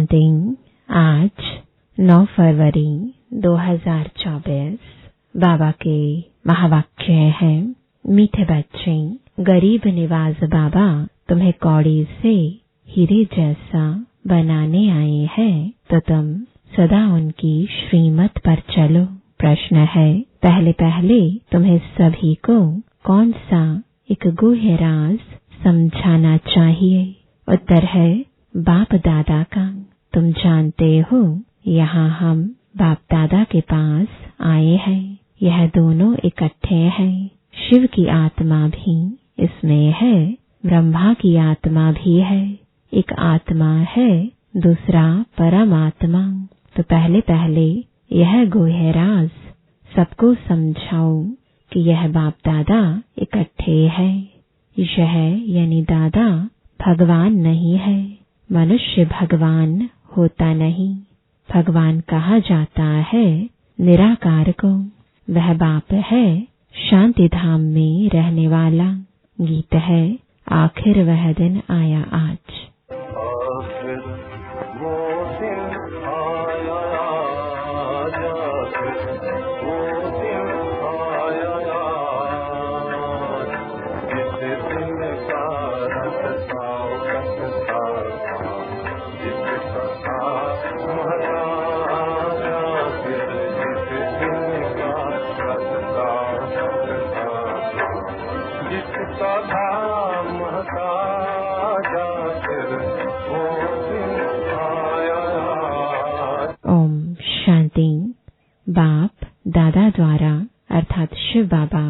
Chanting. आज 9 फरवरी 2024 बाबा के महावाक्य हैं। मीठे बच्चे, गरीब निवाज बाबा तुम्हें कौड़ी से हीरे जैसा बनाने आए हैं, तो तुम सदा उनकी श्रीमत पर चलो। प्रश्न है, पहले पहले तुम्हें सभी को कौन सा एक गुह्य राज समझाना चाहिए? उत्तर है बाप दादा का। तुम जानते हो, यहाँ हम बाप दादा के पास आए हैं। यह दोनों इकट्ठे हैं। शिव की आत्मा भी इसमें है, ब्रह्मा की आत्मा भी है। एक आत्मा है, दूसरा परमात्मा। तो पहले पहले यह गुह्य राज सबको समझाओ कि यह बाप दादा इकट्ठे हैं। यह यानी दादा भगवान नहीं है। मनुष्य भगवान होता नहीं। भगवान कहा जाता है निराकार को। वह बाप है शांति धाम में रहने वाला। गीत है, आखिर वह दिन आया आज। ओम शांति। बाप दादा द्वारा अर्थात शिव बाबा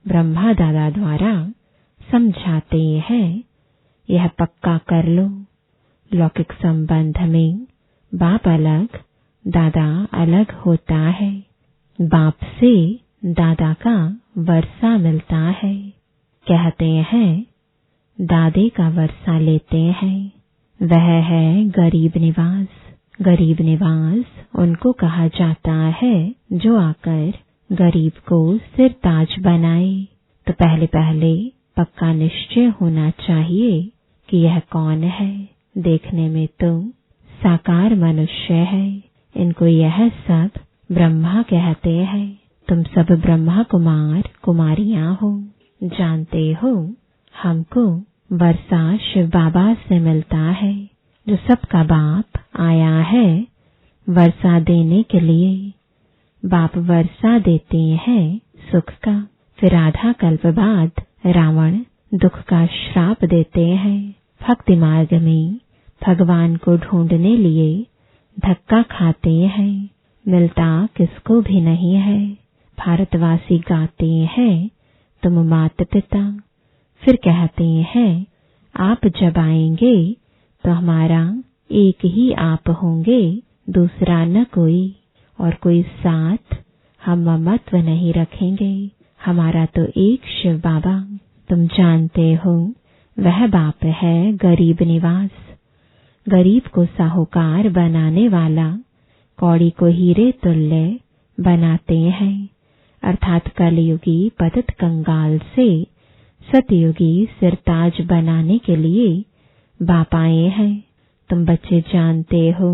ब्रह्मा दादा द्वारा समझाते हैं, यह पक्का कर लो। लौकिक संबंध में बाप अलग दादा अलग होता है। बाप से दादा का वर्षा मिलता है। कहते हैं दादे का वर्षा लेते हैं। वह है गरीब निवास। गरीब निवास उनको कहा जाता है जो आकर गरीब को सिर ताज बनाए। तो पहले पहले पक्का निश्चय होना चाहिए कि यह कौन है। देखने में तो साकार मनुष्य है। इनको यह सब ब्रह्मा कहते हैं। तुम सब ब्रह्मा कुमार कुमारियां हो। जानते हो, हमको वर्षा शिव बाबा से मिलता है, जो सबका बाप आया है वर्षा देने के लिए। बाप वर्षा देते हैं सुख का। फिर आधा कल्प बाद रावण दुख का श्राप देते हैं। भक्ति मार्ग में भगवान को ढूंढने लिए धक्का खाते हैं। मिलता किसको भी नहीं है। भारतवासी गाते हैं तुम माता पिता। फिर कहते हैं आप जब आएंगे तो हमारा एक ही आप होंगे, दूसरा न कोई। और कोई साथ हम ममत्व नहीं रखेंगे। हमारा तो एक शिव बाबा। तुम जानते हो, वह बाप है गरीब निवास। गरीब को साहूकार बनाने वाला, कौड़ी को हीरे तुल्य बनाते हैं। अर्थात कलयुगी पतित कंगाल से सतयुगी सिरताज बनाने के लिए बाप आए हैं। तुम बच्चे जानते हो,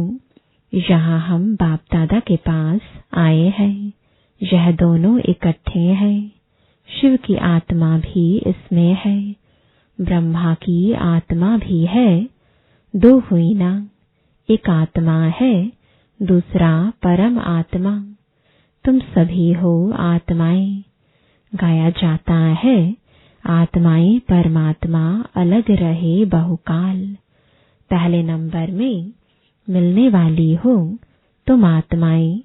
यहाँ हम बाप दादा के पास आए हैं। यह दोनों इकट्ठे हैं। शिव की आत्मा भी इसमें है, ब्रह्मा की आत्मा भी है। दो हुई ना, एक आत्मा है, दूसरा परम आत्मा। तुम सभी हो आत्माएं। गाया जाता है आत्माएं परमात्मा अलग रहे बहुकाल। पहले नंबर में मिलने वाली हो तुम आत्माएं,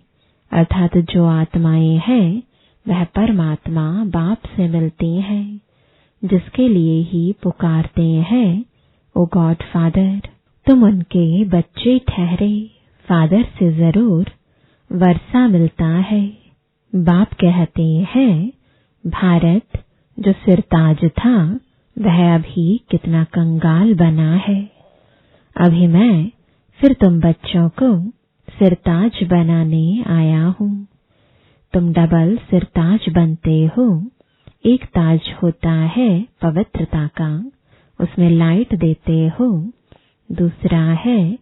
अर्थात जो आत्माएं हैं वह परमात्मा बाप से मिलती हैं, जिसके लिए ही पुकारते हैं ओ गॉड फादर। तुम उनके बच्चे ठहरे। फादर से जरूर वर्षा मिलता है। बाप कहते हैं भारत जो सिरताज था वह अभी कितना कंगाल बना है। अभी मैं फिर तुम बच्चों को सिरताज बनाने आया हूँ। तुम डबल सिरताज बनते हो। एक ताज होता है पवित्रता का, उसमें लाइट देते हो। दूसरा है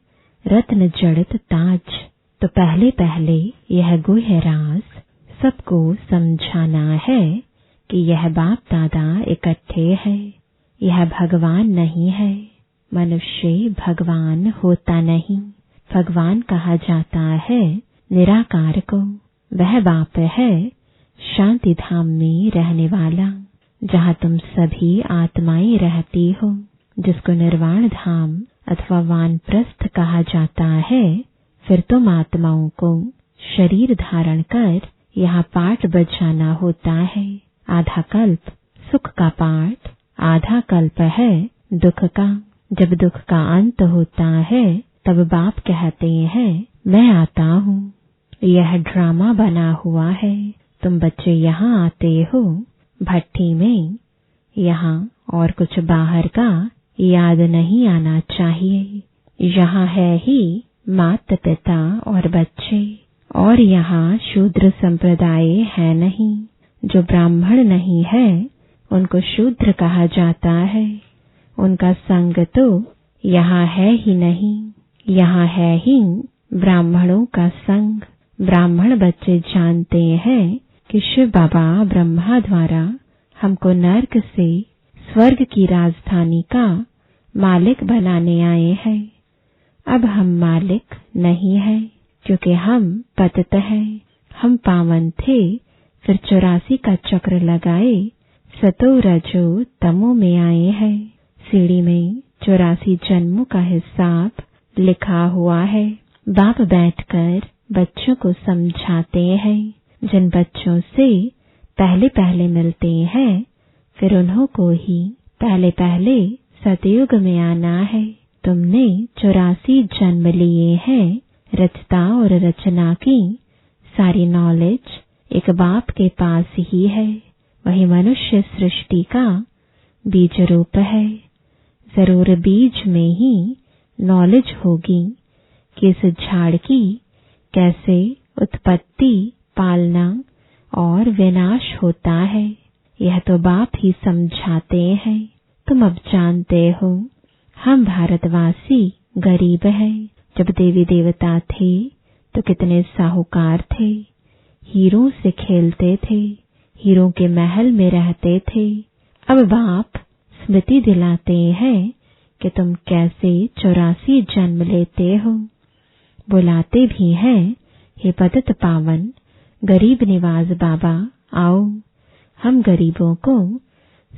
रत्न जड़ित ताज। तो पहले पहले यह गुह्य राज सबको समझाना है कि यह बाप दादा इकट्ठे है, यह भगवान नहीं है। मनुष्य भगवान होता नहीं, भगवान कहा जाता है निराकार को। वह बाप है शांति धाम में रहने वाला, जहाँ तुम सभी आत्माएं रहती हो, जिसको निर्वाण धाम अथवा वानप्रस्थ कहा जाता है। फिर तुम आत्माओं को शरीर धारण कर यहाँ पाठ बजाना होता है। आधा कल्प सुख का पाठ, आधा कल्प है दुख का। जब दुख का अंत होता है तब बाप कहते हैं मैं आता हूँ। यह ड्रामा बना हुआ है। तुम बच्चे यहाँ आते हो भट्टी में, यहाँ और कुछ बाहर का याद नहीं आना चाहिए। यहाँ है ही माता पिता और बच्चे, और यहाँ शूद्र संप्रदाय है नहीं। जो ब्राह्मण नहीं है उनको शूद्र कहा जाता है। उनका संग तो यहाँ है ही नहीं, यहाँ है ही ब्राह्मणों का संग। ब्राह्मण बच्चे जानते हैं कि शिव बाबा ब्रह्मा द्वारा हमको नर्क से स्वर्ग की राजधानी का मालिक बनाने आए हैं। अब हम मालिक नहीं हैं, क्योंकि हम पतित हैं। हम पावन थे, फिर 84 का चक्र लगाए, सतो रजो तमो में आए हैं। सीढ़ी में 84 जन्मों का हिसाब लिखा हुआ है। बाप बैठकर बच्चों को समझाते हैं। जिन बच्चों से पहले पहले मिलते हैं, फिर उन्हों को ही पहले पहले सतयुग में आना है। तुमने 84 जन्म लिए हैं। रचता और रचना की सारी नॉलेज एक बाप के पास ही है। वही मनुष्य सृष्टि का बीज रूप है। जरूर बीज में ही नॉलेज होगी कि इस झाड़ की कैसे उत्पत्ति, पालना और विनाश होता है। यह तो बाप ही समझाते हैं। तुम अब जानते हो हम भारतवासी गरीब हैं। जब देवी देवता थे तो कितने साहूकार थे, हीरों से खेलते थे, हीरों के महल में रहते थे। अब बाप स्मृति दिलाते हैं कि तुम कैसे 84 जन्म लेते हो। बुलाते भी हैं, हे पतित पावन गरीब निवाज बाबा आओ, हम गरीबों को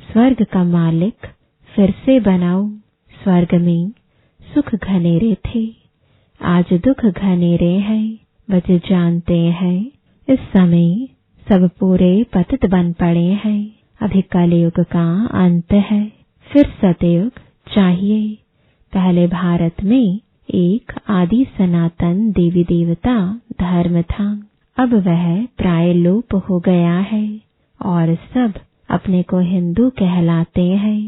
स्वर्ग का मालिक फिर से बनाओ। स्वर्ग में सुख घनेरे थे, आज दुख घनेरे हैं। बच्चे जानते हैं इस समय सब पूरे पतित बन पड़े हैं। अभी कलयुग का अंत है, फिर सतयुग चाहिए। पहले भारत में एक आदि सनातन देवी देवता धर्म था। अब वह प्राय लोप हो गया है और सब अपने को हिंदू कहलाते हैं।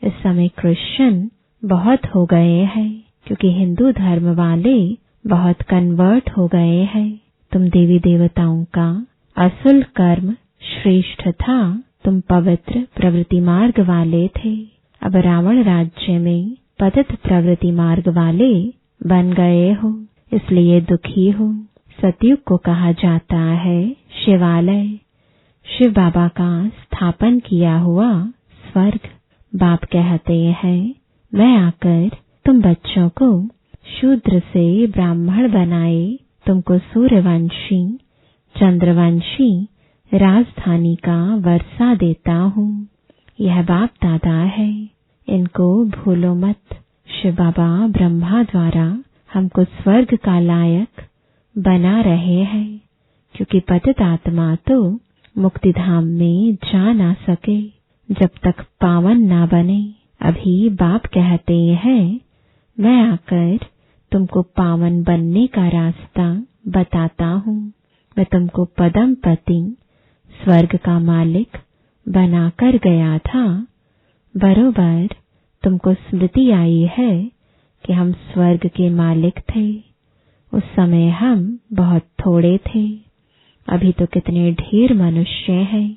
इस समय क्रिश्चियन बहुत हो गए हैं, क्योंकि हिंदू धर्म वाले बहुत कन्वर्ट हो गए हैं। तुम देवी देवताओं का असुल कर्म श्रेष्ठ था। तुम पवित्र प्रवृत्ति मार्ग वाले थे। अब रावण राज्य में पतित प्रवृत्ति मार्ग वाले बन गए हो, इसलिए दुखी हो। सतयुग को कहा जाता है शिवालय, शिव बाबा का स्थापन किया हुआ स्वर्ग। बाप कहते हैं मैं आकर तुम बच्चों को शूद्र से ब्राह्मण बनाए, तुमको सूर्यवंशी चंद्रवंशी राजधानी का वर्षा देता हूँ। यह बाप दादा है, इनको भूलो मत। शिव बाबा ब्रह्मा द्वारा हमको स्वर्ग का लायक बना रहे हैं, क्योंकि पतित आत्मा तो मुक्ति धाम में जा ना सके जब तक पावन ना बने। अभी बाप कहते हैं मैं आकर तुमको पावन बनने का रास्ता बताता हूँ। मैं तुमको पदम पति स्वर्ग का मालिक बनाकर गया था। बरोबर तुमको स्मृति आई है कि हम स्वर्ग के मालिक थे। उस समय हम बहुत थोड़े थे, अभी तो कितने ढेर मनुष्य हैं।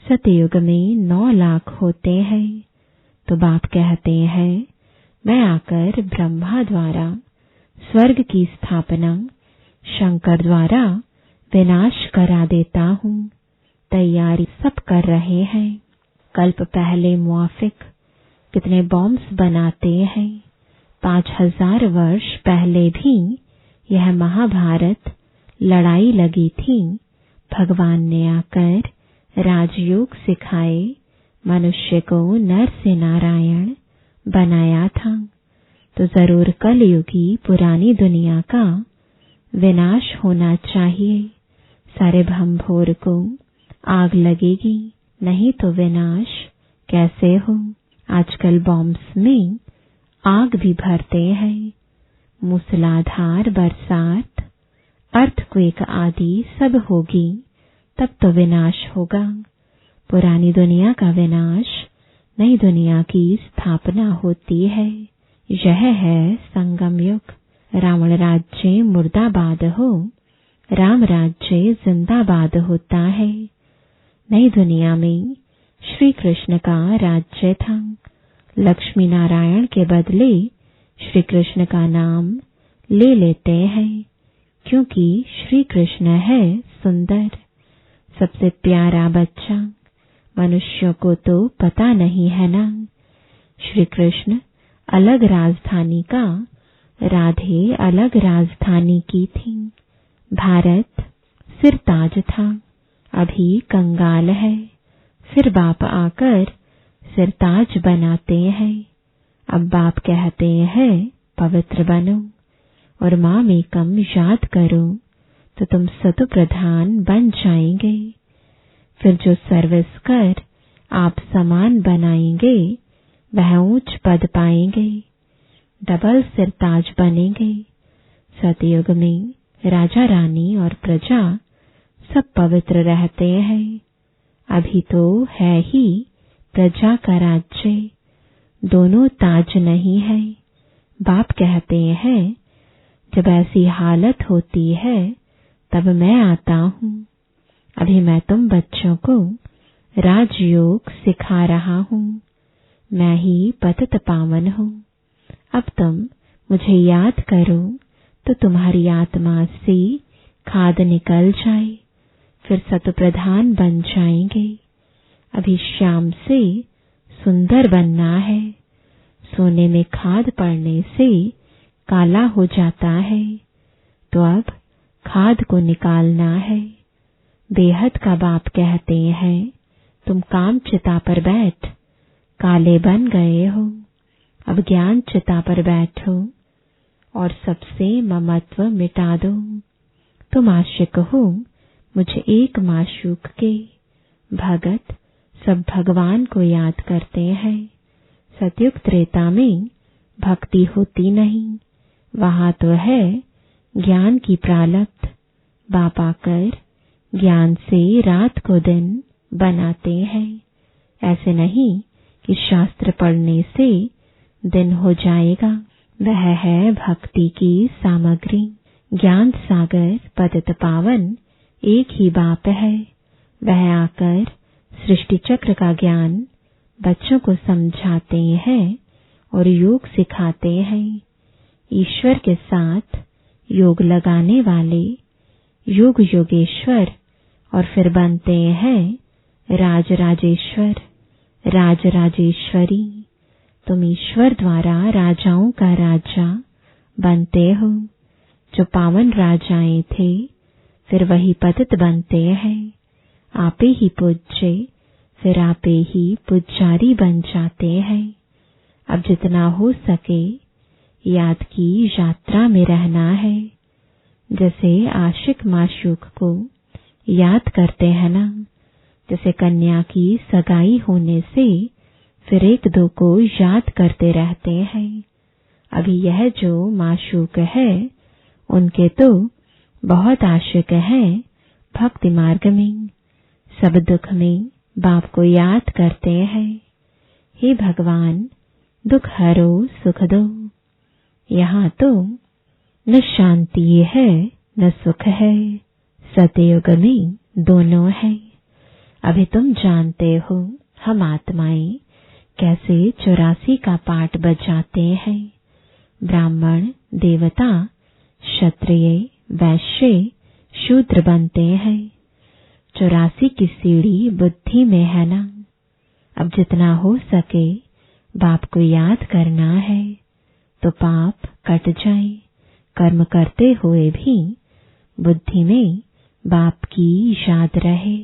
सतयुग में 9 लाख होते हैं। तो बाप कहते हैं मैं आकर ब्रह्मा द्वारा स्वर्ग की स्थापना शंकर द्वारा विनाश करा देता हूँ। तैयारी सब कर रहे हैं। कल्प पहले मुआफिक कितने बॉम्ब्स बनाते हैं। 5000 वर्ष पहले भी यह महाभारत लड़ाई लगी थी। भगवान ने आकर राजयोग सिखाए, मनुष्य को नर से नारायण बनाया था। तो जरूर कलयुगी पुरानी दुनिया का विनाश होना चाहिए। सारे भंभोर को आग लगेगी, नहीं तो विनाश कैसे हो। आजकल बॉम्ब्स में आग भी भरते हैं। मूसलाधार बरसात, अर्थक्वेक आदि सब होगी, तब तो विनाश होगा। पुरानी दुनिया का विनाश, नई दुनिया की स्थापना होती है। यह है संगम युग। रावण राज्य मुर्दाबाद हो, राम राज्य जिंदाबाद होता है। नई दुनिया में श्री कृष्ण का राज्य था। लक्ष्मी नारायण के बदले श्री कृष्ण का नाम ले लेते हैं, क्योंकि श्री कृष्ण है सुंदर, सबसे प्यारा बच्चा। मनुष्यों को तो पता नहीं है ना। श्री कृष्ण अलग राजधानी का, राधे अलग राजधानी की थी। भारत सिरताज था, अभी कंगाल है। फिर बाप आकर सिरताज बनाते हैं। अब बाप कहते हैं पवित्र बनो और माम एकम याद करो, तो तुम सतु प्रधान बन जाएंगे। फिर जो सर्विस कर आप समान बनाएंगे, वह ऊंच पद पाएंगे, डबल सिरताज बनेंगे। सतयुग में राजा रानी और प्रजा सब पवित्र रहते हैं। अभी तो है ही प्रजा का राज्य, दोनों ताज नहीं है। बाप कहते हैं जब ऐसी हालत होती है तब मैं आता हूँ। अभी मैं तुम बच्चों को राजयोग सिखा रहा हूँ। मैं ही पतित पावन हूँ। अब तुम मुझे याद करो तो तुम्हारी आत्मा से खाद निकल जाए, फिर सतप्रधान बन जाएंगे। अभी श्याम से सुंदर बनना है। सोने में खाद पड़ने से काला हो जाता है, तो अब खाद को निकालना है। बेहद का बाप कहते हैं तुम काम चिता पर बैठ काले बन गए हो। अब ज्ञान चिता पर बैठो और सबसे ममत्व मिटा दो। तुम आशिक हो मुझे एक माशूक के। भगत सब भगवान को याद करते हैं। सतयुग त्रेता में भक्ति होती नहीं, वहां तो है ज्ञान की प्रालब्ध। बाप आकर ज्ञान से रात को दिन बनाते हैं। ऐसे नहीं कि शास्त्र पढ़ने से दिन हो जाएगा। वह है भक्ति की सामग्री। ज्ञान सागर पतित पावन एक ही बाप है। वह आकर सृष्टि चक्र का ज्ञान बच्चों को समझाते हैं और योग सिखाते हैं। ईश्वर के साथ योग लगाने वाले योग योगेश्वर और फिर बनते हैं राज राजेश्वर, राज राजेश्वरी। तुम ईश्वर द्वारा राजाओं का राजा बनते हो। जो पावन राजाएं थे फिर वही पतित बनते हैं। आपे ही पूज्य फिर आपे ही पुजारी बन जाते हैं। अब जितना हो सके याद की यात्रा में रहना है। जैसे आशिक माशूक को याद करते हैं ना, जैसे कन्या की सगाई होने से फिर एक दो को याद करते रहते हैं। अभी यह जो माशूक है उनके तो बहुत आशिक हैं भक्ति मार्ग में। सब दुख में बाप को याद करते हैं। हे भगवान दुख हरो सुख दो। यहाँ तो न शांति है न सुख है, सतयुग में दोनों है। अभी तुम जानते हो हम आत्माएं कैसे 84 का पाठ बजाते हैं। ब्राह्मण, देवता, क्षत्रिय, वैश्य, शूद्र बनते हैं। 84 की सीढ़ी बुद्धि में है ना। अब जितना हो सके बाप को याद करना है तो पाप कट जाए। कर्म करते हुए भी बुद्धि में बाप की याद रहे।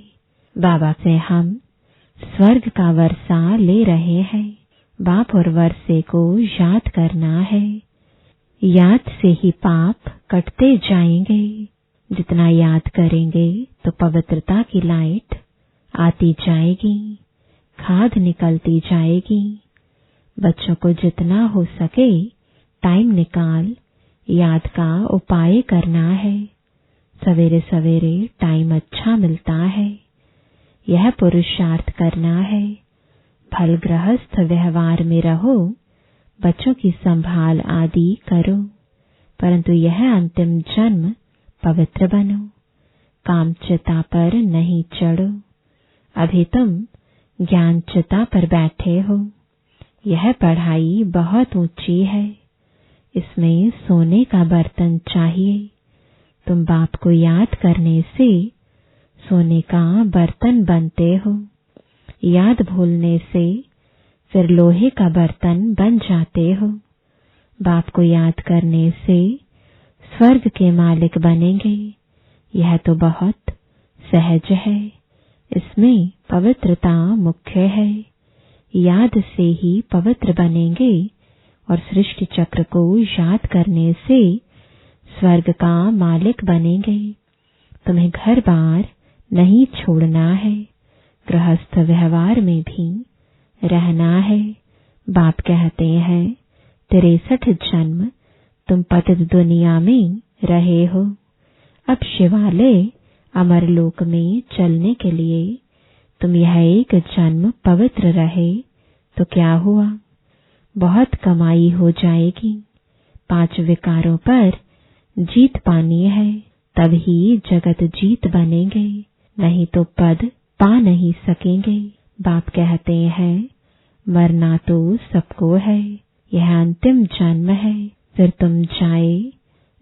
बाबा से हम स्वर्ग का वर्षा ले रहे हैं। बाप और वर्षे को याद करना है। याद से ही पाप कटते जाएंगे। जितना याद करेंगे तो पवित्रता की लाइट आती जाएगी, खाद निकलती जाएगी। बच्चों को जितना हो सके टाइम निकाल याद का उपाय करना है। सवेरे सवेरे टाइम अच्छा मिलता है, यह पुरुषार्थ करना है। फल गृहस्थ व्यवहार में रहो, बच्चों की संभाल आदि करो, परंतु यह अंतिम जन्म पवित्र बनो। कामचिता पर नहीं चढ़ो। अभी तुम ज्ञानचिता पर बैठे हो। यह पढ़ाई बहुत ऊंची है, इसमें सोने का बर्तन चाहिए। तुम बाप को याद करने से सोने का बर्तन बनते हो। याद भूलने से फिर लोहे का बर्तन बन जाते हो। बाप को याद करने से स्वर्ग के मालिक बनेंगे। यह तो बहुत सहज है, इसमें पवित्रता मुख्य है। याद से ही पवित्र बनेंगे और सृष्टि चक्र को याद करने से स्वर्ग का मालिक बनेंगे। तुम्हें घर बार नहीं छोड़ना है, गृहस्थ व्यवहार में भी रहना है। बाप कहते हैं 63 जन्म तुम पतित दुनिया में रहे हो। अब शिवालय अमरलोक में चलने के लिए तुम यह एक जन्म पवित्र रहे तो क्या हुआ, बहुत कमाई हो जाएगी। 5 विकारों पर जीत पानी है, तभी जगत जीत बनेंगे, नहीं तो पद पा नहीं सकेंगे। बाप कहते हैं मरना तो सबको है, यह अंतिम जन्म है। फिर तुम जाए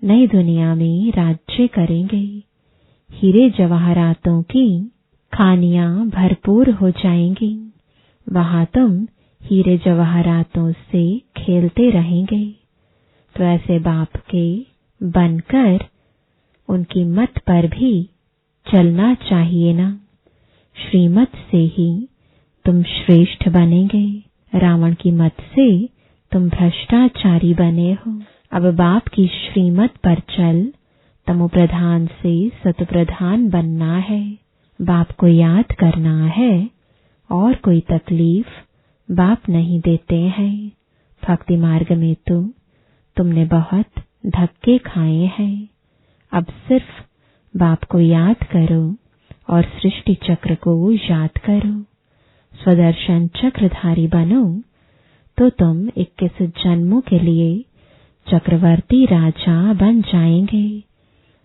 नई दुनिया में राज्य करेंगे। हीरे जवाहरातों की खानियां भरपूर हो जाएंगी। वहां तुम हीरे जवाहरातों से खेलते रहेंगे। तो ऐसे बाप के बनकर उनकी मत पर भी चलना चाहिए ना। श्रीमत से ही तुम श्रेष्ठ बनेंगे, रावण की मत से तुम भ्रष्टाचारी बने हो। अब बाप की श्रीमत पर चल तमो प्रधान से सत प्रधान बनना है। बाप को याद करना है और कोई तकलीफ बाप नहीं देते हैं। भक्ति मार्ग में तो तुमने बहुत धक्के खाए हैं। अब सिर्फ बाप को याद करो और सृष्टि चक्र को याद करो। स्वदर्शन चक्रधारी बनो तो तुम 21 जन्मों के लिए चक्रवर्ती राजा बन जाएंगे।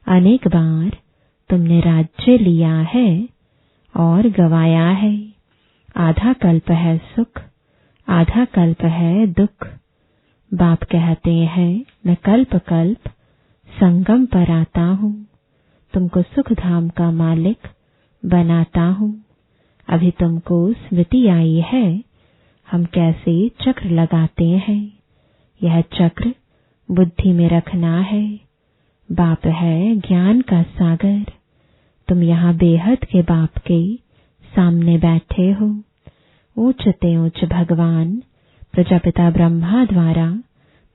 अनेक बार तुमने राज्य लिया है और गवाया है। आधा कल्प है सुख, आधा कल्प है दुख। बाप कहते हैं मैं कल्प कल्प संगम पर आता हूँ, तुमको सुख धाम का मालिक बनाता हूँ। अभी तुमको स्मृति आई है हम कैसे चक्र लगाते हैं। यह चक्र बुद्धि में रखना है। बाप है ज्ञान का सागर। तुम यहाँ बेहद के बाप के सामने बैठे हो। ऊंचते ऊंच भगवान प्रजापिता ब्रह्मा द्वारा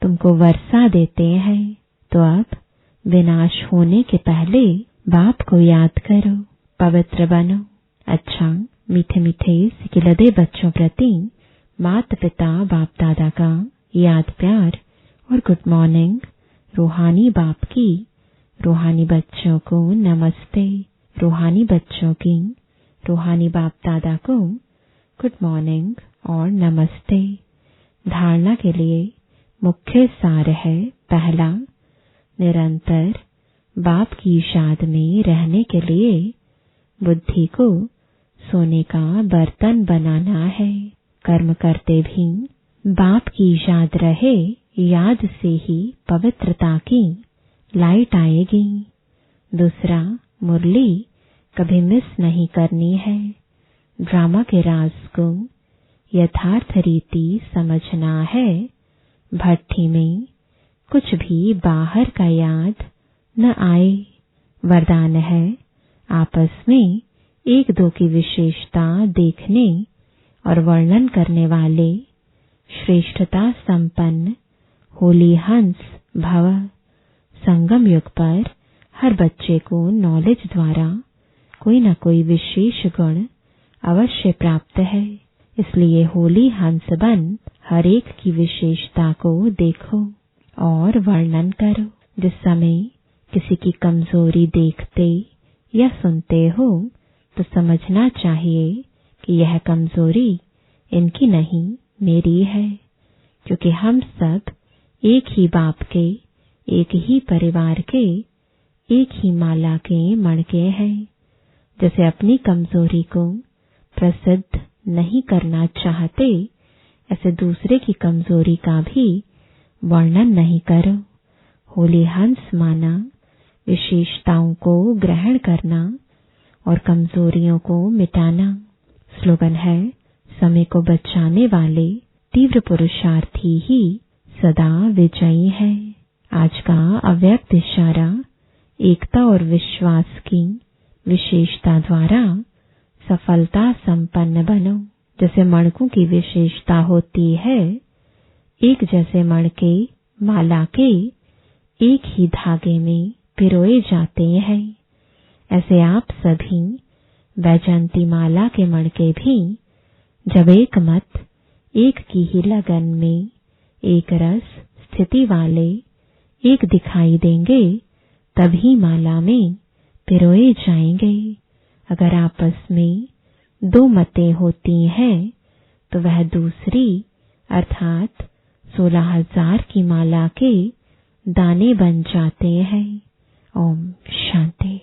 तुमको वर्षा देते हैं। तो अब विनाश होने के पहले बाप को याद करो, पवित्र बनो। अच्छा, मीठे मीठे सिकिलदे बच्चों प्रति माता पिता बाप दादा का याद प्यार और गुड मॉर्निंग। रूहानी बाप की रूहानी बच्चों को नमस्ते। रूहानी बच्चों की रूहानी बाप दादा को गुड मॉर्निंग और नमस्ते। धारणा के लिए मुख्य सार है, पहला, निरंतर बाप की याद में रहने के लिए बुद्धि को सोने का बर्तन बनाना है। कर्म करते भी बाप की याद रहे, याद से ही पवित्रता की लाइट आएगी। दूसरा, मुरली कभी मिस नहीं करनी है। ड्रामा के राज को यथार्थ रीति समझना है। भट्ठी में कुछ भी बाहर का याद न आए। वरदान है आपस में एक दो की विशेषता देखने और वर्णन करने वाले श्रेष्ठता संपन्न होली हंस भव। संगम युग पर हर बच्चे को नॉलेज द्वारा कोई न कोई विशेष गुण अवश्य प्राप्त है। इसलिए होली हंस बन हर एक की विशेषता को देखो और वर्णन करो। जिस समय किसी की कमजोरी देखते या सुनते हो तो समझना चाहिए कि यह कमजोरी इनकी नहीं मेरी है, क्योंकि हम सब एक ही बाप के, एक ही परिवार के, एक ही माला के मणके हैं। जैसे अपनी कमजोरी को प्रसिद्ध नहीं करना चाहते, ऐसे दूसरे की कमजोरी का भी वर्णन नहीं करो। होली हंस माना विशेषताओं को ग्रहण करना और कमजोरियों को मिटाना। स्लोगन है, समय को बचाने वाले तीव्र पुरुषार्थी ही सदा विजयी है। आज का अव्यक्त इशारा एकता और विश्वास की विशेषता द्वारा सफलता संपन्न बनो। जैसे मणकों की विशेषता होती है, एक जैसे मणके माला के एक ही धागे में पिरोए जाते हैं, ऐसे आप सभी वैजयंती माला के मणके भी जब एक मत, एक की ही लगन में, एक रस स्थिति वाले एक दिखाई देंगे, तभी माला में पिरोए जाएंगे। अगर आपस में दो मतें होती हैं तो वह दूसरी अर्थात 16,000 की माला के दाने बन जाते हैं। ओम शांति।